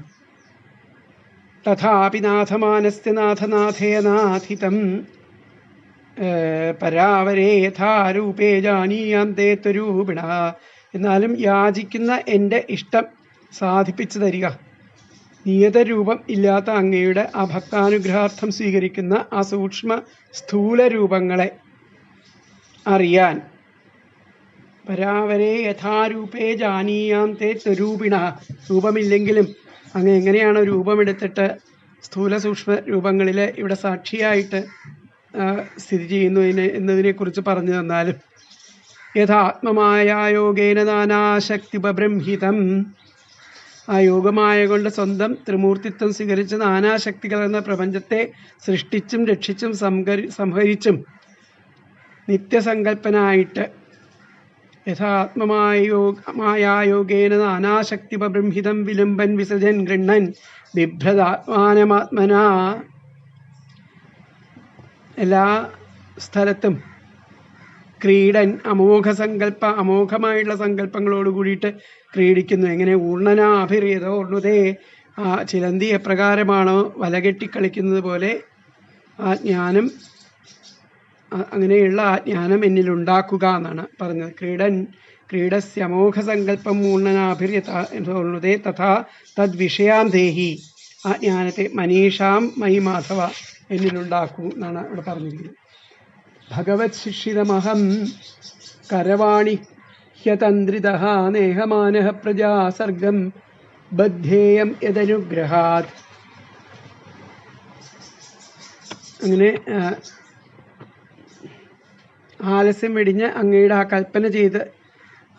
തഥാപി നാഥമാനസ്യ നാഥനാഥേനാഥിതം പരാവരേ യഥാരൂപേ ജാനീയാന്തേ ത്വരൂപിണ. എന്നാലും യാചിക്കുന്ന എൻ്റെ ഇഷ്ടം സാധിപ്പിച്ചു തരിക. നിയതരൂപം ഇല്ലാത്ത അങ്ങയുടെ ആ ഭക്താനുഗ്രഹാർത്ഥം സ്വീകരിക്കുന്ന ആ സൂക്ഷ്മ സ്ഥൂല രൂപങ്ങളെ അറിയാൻ. പരാവരേ യഥാരൂപേ ജാനീയാന്തേ ത്വരൂപിണ. രൂപമില്ലെങ്കിലും അങ്ങ് എങ്ങനെയാണ് രൂപമെടുത്തിട്ട് സ്ഥൂല സൂക്ഷ്മ രൂപങ്ങളിൽ ഇവിടെ സാക്ഷിയായിട്ട് സ്ഥിതി ചെയ്യുന്നു എന്നതിനെക്കുറിച്ച് പറഞ്ഞു തന്നാലും. യഥാത്മമായ യോഗേന നാനാശക്തി ഉപബ്രംഹിതം. ആ യോഗമായ കൊണ്ട് സ്വന്തം ത്രിമൂർത്തിത്വം സ്വീകരിച്ച് നാനാശക്തികൾ എന്ന പ്രപഞ്ചത്തെ സൃഷ്ടിച്ചും രക്ഷിച്ചും നിത്യസങ്കല്പനായിട്ട് യഥാത്മമായായോഗേന നാനാശക്തി ഉപബ്രംഹിതം വിലുംബൻ വിസജൻ ഗൃണ്ണൻ ബിഭ്രതാത്മാനമാത്മന. എല്ലാ സ്ഥലത്തും ക്രീഡൻ അമോഘമായിട്ടുള്ള സങ്കല്പങ്ങളോട് കൂടിയിട്ട് ക്രീഡിക്കുന്നു. എങ്ങനെ ഊർണനാഭിറിയതോ ഊർണുതേ. ആ ചിലന്തി എപ്രകാരമാണോ വലകെട്ടിക്കളിക്കുന്നത് പോലെ ആ ജ്ഞാനം, അങ്ങനെയുള്ള ആ ജ്ഞാനം എന്നിലുണ്ടാക്കുക എന്നാണ് പറഞ്ഞത്. ക്രീഡസ്യ അമോഘസങ്കല്പം ഊർണനാഭിര്യതേ തഥാ തദ്വിഷയാം ദേഹി. ആ ജ്ഞാനത്തെ മനീഷാം മയി മാധവ, എന്നിലുണ്ടാക്കൂ എന്നാണ് ഇവിടെ പറഞ്ഞിരിക്കുന്നത്. ഭഗവത് ശിക്ഷിതമഹം കരവാണിഹ്യതന്ത്രിതഃ നേഹമാനഃ പ്രജാസർഗം ബദ്ധേയം യദനുഗ്രഹാത്. അങ്ങനെ ആലസ്യം വെടിഞ്ഞ് അങ്ങയുടെ ആ കൽപ്പന ചെയ്ത്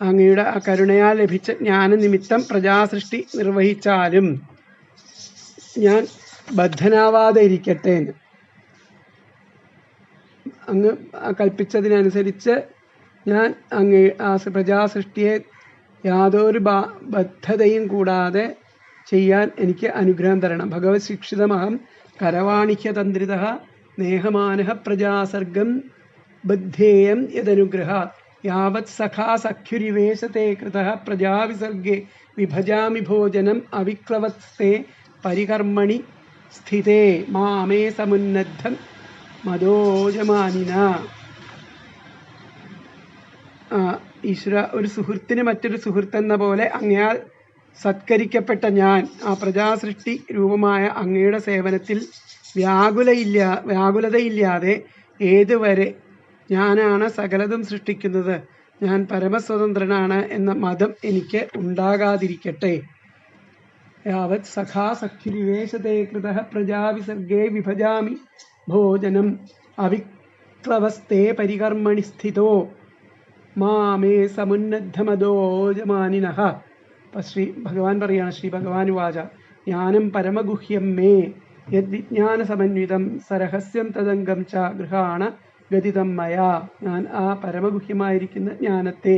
അങ്ങയുടെ ആ കരുണയാൽ ലഭിച്ച ജ്ഞാനനിമിത്തം പ്രജാസൃഷ്ടി നിർവഹിച്ചാലും ഞാൻ ബദ്ധനാവാതെ ഇരിക്കട്ടെ എന്ന്. അങ്ങ് കൽപ്പിച്ചതിനനുസരിച്ച് ഞാൻ അങ്ങ് ആ പ്രജാസൃഷ്ടിയെ യാതൊരു ബദ്ധതയും കൂടാതെ ചെയ്യാൻ എനിക്ക് അനുഗ്രഹം തരണം. ഭഗവത് ശിക്ഷിതമഹം കരവാണിഹ്യതന്ത്രിതഃ നേഹമാനഃ പ്രജാസർഗം ബദ്ധേയം യദനുഗ്രഹാത്. യാവത് സഖാ സഖ്യുരിവേശത്തെ കൃതഃ പ്രജാവിസർഗേ വിഭജാമി ഭോജനം അവിക്ലവസ്തേ പരികർമ്മണി സ്ഥിതേ മാമേ സമുന്നദ്ധം മദോജമാനിന. ഈശ്വര, ഒരു സുഹൃത്തിന് മറ്റൊരു സുഹൃത്തെന്ന പോലെ അങ്ങയാൽ സത്കരിക്കപ്പെട്ട ഞാൻ ആ പ്രജാസൃഷ്ടി രൂപമായ അങ്ങയുടെ സേവനത്തിൽ വ്യാകുലതയില്ലാതെ ഏതുവരെ ഞാനാണ് സകലതും സൃഷ്ടിക്കുന്നത്, ഞാൻ പരമസ്വതന്ത്രനാണ് എന്ന മതം എനിക്ക് ഉണ്ടാകാതിരിക്കട്ടെ. യാവത് സഖാ സഖ്യുരിവേശത്തെ കൃതഃ പ്രജാവിസർഗേ വിഭജാമി ഭോജനം അവിക്ലവസ്തേ പരികർമ്മണി സ്ഥിതോ മാമേ സമുന്നദ്ധമദോജമാനിനഃ. ശ്രീ ഭഗവാൻ പറയാണ്, ശ്രീ ഭഗവാൻ വാച ജ്ഞാനം പരമഗുഹ്യം മേ യദ്വിജ്ഞാന സമന്വിതം സരഹസ്യം തദംഗം ച ഗൃഹാണ ഗതിതം മയാ. ഞാൻ ആ പരമഗുഹ്യമായിരിക്കുന്ന ജ്ഞാനത്തെ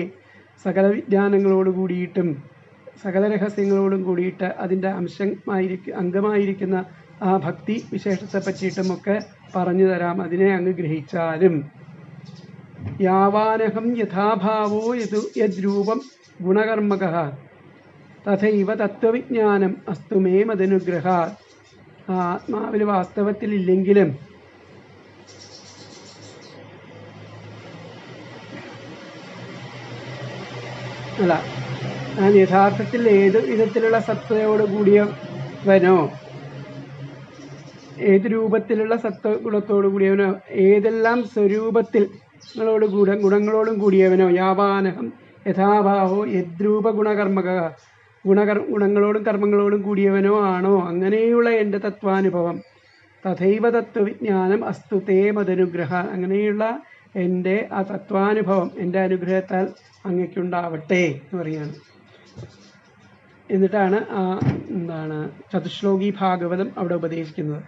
സകല വിജ്ഞാനങ്ങളോട് കൂടിയിട്ടും സകല രഹസ്യങ്ങളോടും കൂടിയിട്ട് അതിൻ്റെ അംഗമായിരിക്കുന്ന ആ ഭക്തി വിശേഷത്തെ പറ്റിയിട്ടും ഒക്കെ പറഞ്ഞു തരാം, അതിനെ അങ്ങ് ഗ്രഹിച്ചാലും. യാവാനഹം യഥാഭാവോ യദ്രൂപം ഗുണകർമ്മകഃ തഥൈവ തത്വവിജ്ഞാനം അസ്തു മേ മദനുഗ്രഹാത്. ആത്മാവിൽ വാസ്തവത്തിൽ ഇല്ലെങ്കിലും ഞാൻ യഥാർത്ഥത്തിൽ ഏത് വിധത്തിലുള്ള സത്തയോട് കൂടിയവനോ ഏത് രൂപത്തിലുള്ള സത്വഗുണത്തോടു കൂടിയവനോ ഏതെല്ലാം സ്വരൂപത്തിൽ ഗുണങ്ങളോടും കൂടിയവനോ യാവാനഹം യഥാഭാവോ യദ്രൂപ ഗുണകർമ്മക ഗുണങ്ങളോടും കർമ്മങ്ങളോടും കൂടിയവനോ ആണോ അങ്ങനെയുള്ള എൻ്റെ തത്വാനുഭവം തഥൈവ തത്വവിജ്ഞാനം അസ്തു തേ മദനുഗ്രഹ. അങ്ങനെയുള്ള എൻ്റെ ആ തത്വാനുഭവം എൻ്റെ അനുഗ്രഹത്താൽ അങ്ങയ്ക്കുണ്ടാവട്ടെ എന്ന് പറയുകയാണ്. എന്നിട്ടാണ് ചതുശ്ലോകി ഭാഗവതം അവിടെ ഉപദേശിക്കുന്നത്.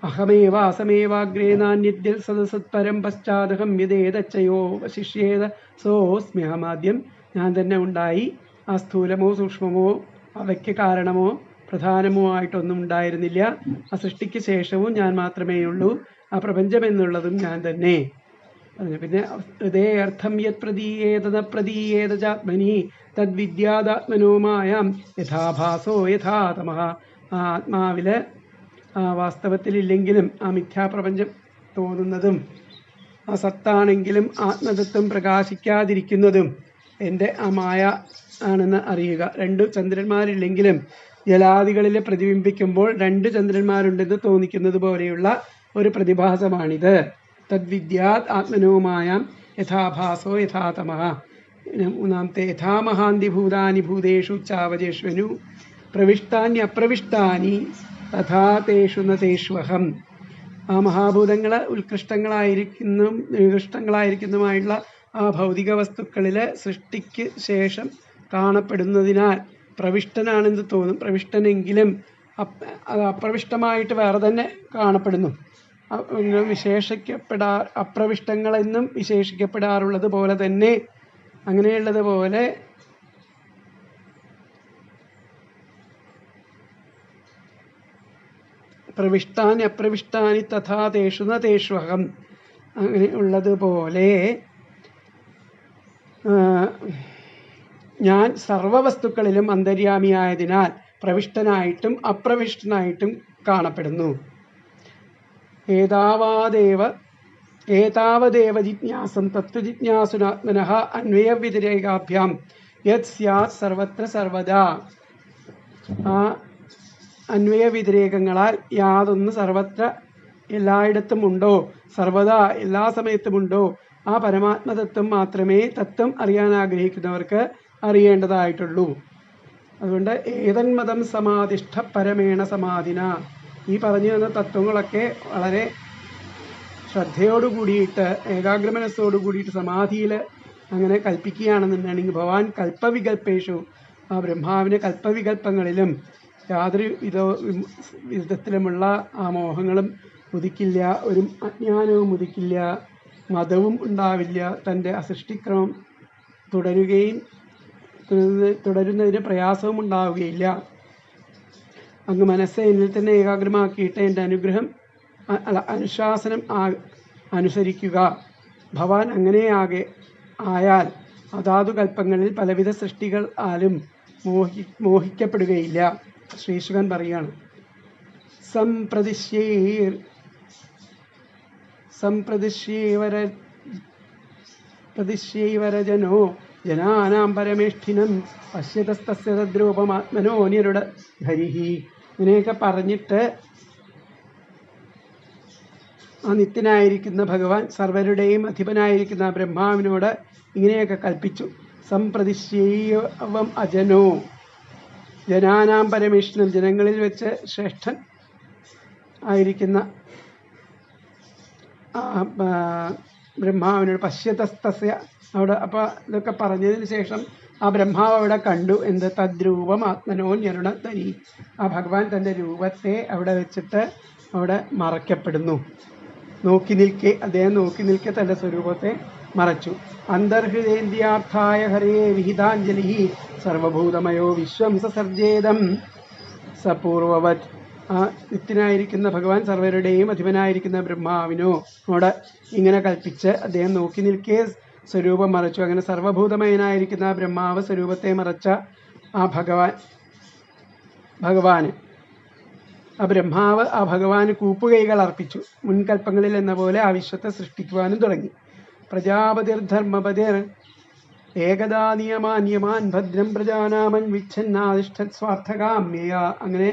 അഹമേവ അസമേവാഗ്രേ നാന്യദ്യൽ സദസത്പരം പശ്ചാദഹം യഥേതച്ചയോ വശിഷ്യേത സോസ്മ്യഹമാദ്യം. ഞാൻ തന്നെ ഉണ്ടായി, ആ സ്ഥൂലമോ സൂക്ഷ്മമോ അവയ്ക്ക് കാരണമോ പ്രധാനമോ ആയിട്ടൊന്നും ഉണ്ടായിരുന്നില്ല. ആ സൃഷ്ടിക്ക് ശേഷവും ഞാൻ മാത്രമേ ഉള്ളൂ. ആ പ്രപഞ്ചം എന്നുള്ളതും ഞാൻ തന്നെ. പിന്നെ ഹൃദയർത്ഥം യത് പ്രതീയേത പ്രതീയേത ചാത്മനി തദ്വിദ്യാദാത്മനോ മായാം യഥാഭാസോ യഥാതമഃ. ആ ആത്മാവില് വാസ്തവത്തിലില്ലെങ്കിലും ആ മിഥ്യാപ്രപഞ്ചം തോന്നുന്നതും ആ സത്താണെങ്കിലും ആത്മതത്വം പ്രകാശിക്കാതിരിക്കുന്നതും എൻ്റെ ആ മായ ആണെന്ന് അറിയുക. രണ്ട് ചന്ദ്രന്മാരില്ലെങ്കിലും ജലാദികളിൽ പ്രതിബിംബിക്കുമ്പോൾ രണ്ട് ചന്ദ്രന്മാരുണ്ടെന്ന് തോന്നിക്കുന്നത് പോലെയുള്ള ഒരു പ്രതിഭാസമാണിത്. തദ്വിദ്യാത് ആത്മനോമായാം യഥാഭാസോ യഥാതമഃ. മൂന്നാമത്തെ യഥാമഹാന്തി ഭൂതാനി ഭൂതേഷു ചാവജേഷ്വനു പ്രവിഷ്ടാന്യപ്രവിഷ്ടാനി തഥാ തേഷു ന തേഷ്വഹം. ആ മഹാഭൂതങ്ങൾ നികൃഷ്ടങ്ങളായിരിക്കുന്നതുമായിട്ടുള്ള ആ ഭൗതിക വസ്തുക്കളിൽ സൃഷ്ടിക്ക് ശേഷം കാണപ്പെടുന്നതിനാൽ പ്രവിഷ്ടനാണെന്ന് തോന്നും. പ്രവിഷ്ടനെങ്കിലും അത് അപ്രവിഷ്ടമായിട്ട് വേറെ തന്നെ കാണപ്പെടുന്നു. അപ്രവിഷ്ടങ്ങളെന്നും വിശേഷിക്കപ്പെടാറുള്ളത് പോലെ തന്നെ അങ്ങനെയുള്ളത് പോലെ പ്രവിഷ്ടാനി അപ്രവിഷ്ടാനി തഥാ തേഷു ന തേഷ്വഹം. അങ്ങനെ ഉള്ളതുപോലെ ഞാൻ സർവവസ്തുക്കളിലും അന്തര്യാമിയായതിനാൽ പ്രവിഷ്ടനായിട്ടും അപ്രവിഷ്ടനായിട്ടും കാണപ്പെടുന്നു. ഏതാവദേവ ജിജ്ഞാസം തത്വജിജ്ഞാസുനാത്മനഃ അന്വയവ്യതിരേകാഭ്യാം യത് സ്യാത് സർവത്ര സർവദാ. ആ അന്വയവ്യതിരേകങ്ങളാൽ യാതൊന്ന് സർവത്ര എല്ലായിടത്തും ഉണ്ടോ, സർവദാ എല്ലാ സമയത്തുമുണ്ടോ, ആ പരമാത്മതത്വം മാത്രമേ തത്വം അറിയാൻ ആഗ്രഹിക്കുന്നവർക്ക് അറിയേണ്ടതായിട്ടുള്ളൂ. അതുകൊണ്ട് ഏതന്മതം സമാധിഷ്ഠ പരമേണ സമാധിന, ഈ പറഞ്ഞു തന്ന തത്വങ്ങളൊക്കെ വളരെ ശ്രദ്ധയോടു കൂടിയിട്ട് ഏകാഗ്രമനസ്സോടു കൂടിയിട്ട് സമാധിയിൽ അങ്ങനെ കൽപ്പിക്കുകയാണെന്നുണ്ടെങ്കിൽ ഭഗവാൻ കൽപ്പവികൽപ്പേഷു, ആ ബ്രഹ്മാവിന് കൽപ്പവികൽപ്പങ്ങളിലും യാതൊരു വിധത്തിലുമുള്ള ആ മോഹങ്ങളും ഉദിക്കില്ല, ഒരു അജ്ഞാനവും ഉദിക്കില്ല, മതവും ഉണ്ടാവില്ല, തൻ്റെ അസൃഷ്ടിക്രമം തുടരുന്നതിന് പ്രയാസവും ഉണ്ടാവുകയില്ല. അങ്ങ് മനസ്സെ എന്നിൽ തന്നെ ഏകാഗ്രമാക്കിയിട്ട് എൻ്റെ അനുശാസനം അനുസരിക്കുക. ഭവാൻ അങ്ങനെ ആയാൽ അതാതു കൽപ്പങ്ങളിൽ പലവിധ സൃഷ്ടികൾ ആലും മോഹിക്കപ്പെടുകയില്ല. ശ്രീശുകൻ പറയാണ്, പ്രതിശ്യൈവരജനോ ജനാനാം പരമേഷ്ഠിനം പശ്യതസ്തസ്യ തദ്രൂപമാത്മനോ നിരുട ഹരിഹി. ഇങ്ങനെയൊക്കെ പറഞ്ഞിട്ട് ആ നിത്യനായിരിക്കുന്ന ഭഗവാൻ സർവരുടെയും അധിപനായിരിക്കുന്ന ബ്രഹ്മാവിനോട് ഇങ്ങനെയൊക്കെ കൽപ്പിച്ചു. സംപ്രതിശ്യൈവം അജനോ ജനാനാം പരമേഷ്ഠിനം, ജനങ്ങളിൽ വെച്ച് ശ്രേഷ്ഠൻ ആയിരിക്കുന്ന ബ്രഹ്മാവിനോട് പശ്യതസ്തസ്യ, അവിടെ അപ്പോൾ ഇതൊക്കെ പറഞ്ഞതിന് ശേഷം ആ ബ്രഹ്മാവ് അവിടെ കണ്ടു എന്ത്, തദ്രൂപം ആത്മനോ ഞരുണധരി, ആ ഭഗവാൻ തൻ്റെ രൂപത്തെ അവിടെ വെച്ചിട്ട് അവിടെ മറയ്ക്കപ്പെടുന്നു. അദ്ദേഹം നോക്കി നിൽക്കെ തൻ്റെ സ്വരൂപത്തെ മറച്ചു. അന്തർഹൃദേന്ദ്രിയാർത്ഥായ ഹരേ വിഹിതാഞ്ജലി സർവഭൂതമയോ വിശ്വം സസർജേദം സപൂർവവത്. ആ നിത്യനായിരിക്കുന്ന ഭഗവാൻ സർവരുടെയും അധിപനായിരിക്കുന്ന ബ്രഹ്മാവിനോട് ഇങ്ങനെ കൽപ്പിച്ച് അദ്ദേഹം നോക്കി നിൽക്കെ സ്വരൂപം മറച്ചു. അങ്ങനെ സർവഭൂതമയനായിരിക്കുന്ന ബ്രഹ്മാവ് സ്വരൂപത്തെ മറച്ച ആ ഭഗവാന് ആ ബ്രഹ്മാവ് ആ ഭഗവാന് കൂപ്പുകൈകൾ അർപ്പിച്ചു. മുൻകൽപ്പങ്ങളിൽ എന്ന പോലെ ആ വിശ്വത്തെ സൃഷ്ടിക്കുവാനും തുടങ്ങി. പ്രജാപതിർ ധർമ്മപതിർ ഏകദാ നിയമാൻ ഭദ്രം പ്രജാനാമൻ വിച്ഛന്നാധിഷ്ഠ സ്വാർത്ഥകാമ്യയ. അങ്ങനെ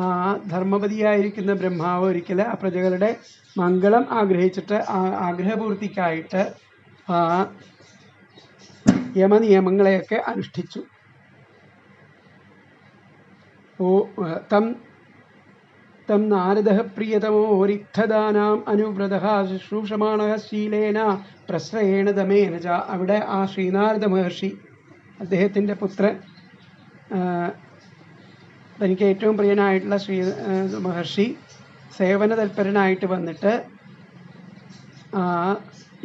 ആ ധർമ്മപതിയായിരിക്കുന്ന ബ്രഹ്മാവ് ഒരിക്കൽ ആ പ്രജകളുടെ മംഗളം ആഗ്രഹിച്ചിട്ട് ആ ആഗ്രഹപൂർത്തിക്കായിട്ട് ആ യമനിയമങ്ങളെയൊക്കെ അനുഷ്ഠിച്ചു. തം നാരദഃ പ്രിയതമോ റിക്തദാനാം അനുവ്രതഃ ശുശ്രൂഷമാണഃ ശീലേന പ്രശ്രയേണ ദമേന ച. അവിടെ ആ ശ്രീനാരദ മഹർഷി, അദ്ദേഹത്തിൻ്റെ പുത്രൻ, തനിക്ക് ഏറ്റവും പ്രിയനായിട്ടുള്ള മഹർഷി സേവന തൽപരനായിട്ട് വന്നിട്ട് ആ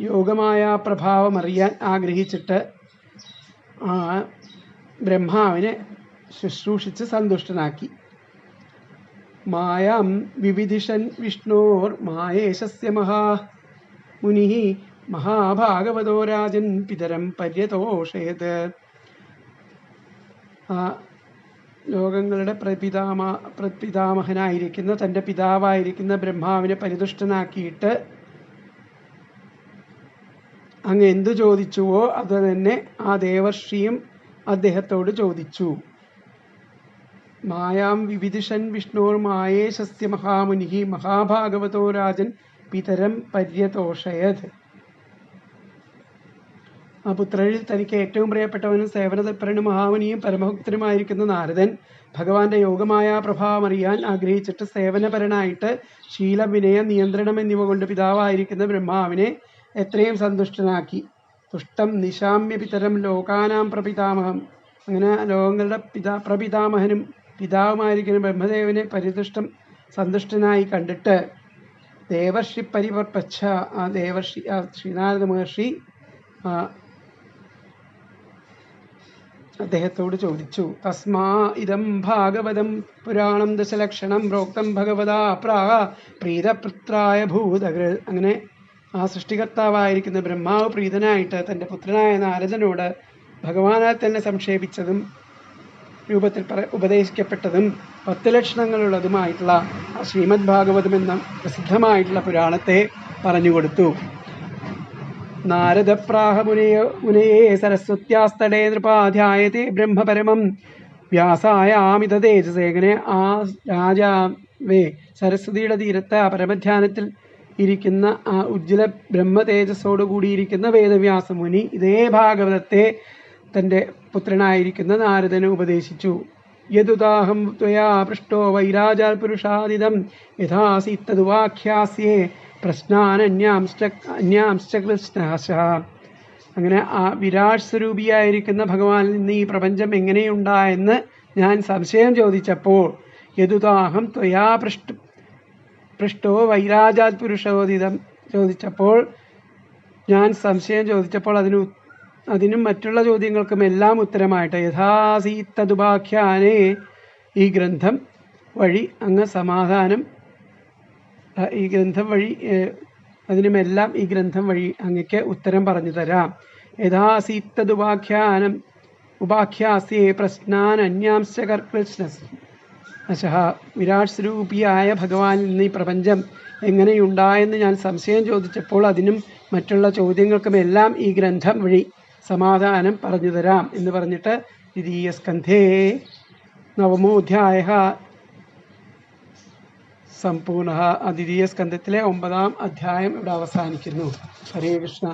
യോഗമായ പ്രഭാവം അറിയാൻ ആഗ്രഹിച്ചിട്ട് ആ ബ്രഹ്മാവിനെ ശുശ്രൂഷിച്ച് സന്തുഷ്ടനാക്കി. മായാം വിവിധിഷൻ വിഷ്ണോർ മായേശസ്യ മുനി മഹാഭാഗവതോ രാജൻ പിതരം പര്യതോഷയത്. ആ ലോകങ്ങളുടെ പ്രപിതാമഹനായിരിക്കുന്ന തൻ്റെ പിതാവായിരിക്കുന്ന ബ്രഹ്മാവിനെ പരിതുഷ്ടനാക്കിയിട്ട് അങ്ങ് എന്തു ചോദിച്ചുവോ അത് തന്നെ ആ ദേവർഷിയും അദ്ദേഹത്തോട് ചോദിച്ചു. മായാം വിവിധിഷൻ വിഷ്ണോർ മായേശസ്യ മഹാമുനി മഹാഭാഗവതോ രാജൻ പിതരം പര്യതോഷയത്. ആ പുത്രരിൽ തനിക്ക് ഏറ്റവും പ്രിയപ്പെട്ടവനും സേവനതൽപരനും മഹാമുനിയും പരമഭക്തനുമായിരിക്കുന്ന നാരദൻ ഭഗവാന്റെ യോഗമായ പ്രഭാവം അറിയാൻ ആഗ്രഹിച്ചിട്ട് സേവനപരനായിട്ട് ശീലവിനയം നിയന്ത്രണം എന്നിവ കൊണ്ട് പിതാവായിരിക്കുന്ന ബ്രഹ്മാവിനെ എത്രയും സന്തുഷ്ടനാക്കി. തുഷ്ടം നിശാമ്യ പിതരം ലോകാനാം പ്രപിതാമഹം. അങ്ങനെ ലോകങ്ങളുടെ പ്രപിതാമഹനും പിതാവുമായിരിക്കുന്ന ബ്രഹ്മദേവനെ സന്തുഷ്ടനായി കണ്ടിട്ട് ദേവർഷി പരിപർപ്പച്ഛ. ആ ദേവർഷി ആ ശ്രീനാരദ മഹർഷി അദ്ദേഹത്തോട് ചോദിച്ചു. തസ്മാ ഇദം ഭാഗവതം പുരാണം ദശലക്ഷണം പ്രോക്തം ഭഗവതാ പ്രാഹ പ്രീതപുത്രായ ഭൂതകൃ. അങ്ങനെ ആ സൃഷ്ടികർത്താവായിരിക്കുന്ന ബ്രഹ്മാവ് പ്രീതനായിട്ട് തൻ്റെ പുത്രനായ നാരദനോട് ഭഗവാനാൽ തന്നെ സംക്ഷേപിച്ചതും രൂപത്തിൽ ഉപദേശിക്കപ്പെട്ടതും 10 ലക്ഷണങ്ങളുള്ളതുമായിട്ടുള്ള ശ്രീമദ് ഭാഗവതം എന്ന പ്രസിദ്ധമായിട്ടുള്ള പുരാണത്തെ പറഞ്ഞുകൊടുത്തു. നാരദ പ്രാഹ മുനയേ സരസ്വത്യാസ്തടേ നൃപാധ്യായത്തെ ബ്രഹ്മപരമം വ്യാസായ ആമിത തേജസ്. എങ്ങനെ ആ വേ സരസ്വതിയുടെ തീരത്ത് പരമധ്യാനത്തിൽ ഇരിക്കുന്ന ആ ഉജ്ജ്വല ബ്രഹ്മ തേജസ്സോട് കൂടിയിരിക്കുന്ന വേദവ്യാസ മുനി ഇതേ ഭാഗവതത്തെ തൻ്റെ പുത്രനായിരിക്കുന്ന നാരദന് ഉപദേശിച്ചു. യദുദാഹം ത്വയാ പൃഷ്ടോ വൈരാജാൽ പുരുഷാദിതം യഥാസീത്തതുവാഖ്യാസ്യേ പ്രശ്നാനന്യാംശ്ച കൃഷ്ണാശ. അങ്ങനെ ആ വിരാട് സ്വരൂപിയായിരിക്കുന്ന ഭഗവാനിൽ നിന്ന് ഈ പ്രപഞ്ചം എങ്ങനെയുണ്ടായെന്ന് ഞാൻ സംശയം ചോദിച്ചപ്പോൾ യദുദാഹം ത്വയാ പൃഷ്ടോ വൈരാജാൽ പുരുഷോദിതം ചോദിച്ചപ്പോൾ ഞാൻ സംശയം ചോദിച്ചപ്പോൾ അതിനും മറ്റുള്ള ചോദ്യങ്ങൾക്കും എല്ലാം ഉത്തരമായിട്ട് യഥാസീത്തതുപാഖ്യാനേ ഈ ഗ്രന്ഥം വഴി അങ്ങ് സമാധാനം ഈ ഗ്രന്ഥം വഴി അതിനുമെല്ലാം ഈ ഗ്രന്ഥം വഴി അങ്ങക്ക് ഉത്തരം പറഞ്ഞു തരാം. യഥാസീത്തതുപാഖ്യാനം ഉപാഖ്യാസ്യേ പ്രശ്നാൻ അന്യാംശ്ച കർക്കൃഷ്ണസ്. വിരാട് സ്വരൂപിയായ ഭഗവാനിൽ നിന്ന് ഈ പ്രപഞ്ചം എങ്ങനെയുണ്ടായെന്ന് ഞാൻ സംശയം ചോദിച്ചപ്പോൾ അതിനും മറ്റുള്ള ചോദ്യങ്ങൾക്കുമെല്ലാം ഈ ഗ്രന്ഥം വഴി സമാധാനം പറഞ്ഞു തരാം എന്ന് പറഞ്ഞിട്ട് ദ്വിതീയ സ്കന്ധേ നവമോധ്യായ സമ്പൂർണ്ണ. ദ്വിതീയ സ്കന്ധത്തിലെ 9ാം അധ്യായം ഇവിടെ അവസാനിക്കുന്നു. ഹരേ കൃഷ്ണ.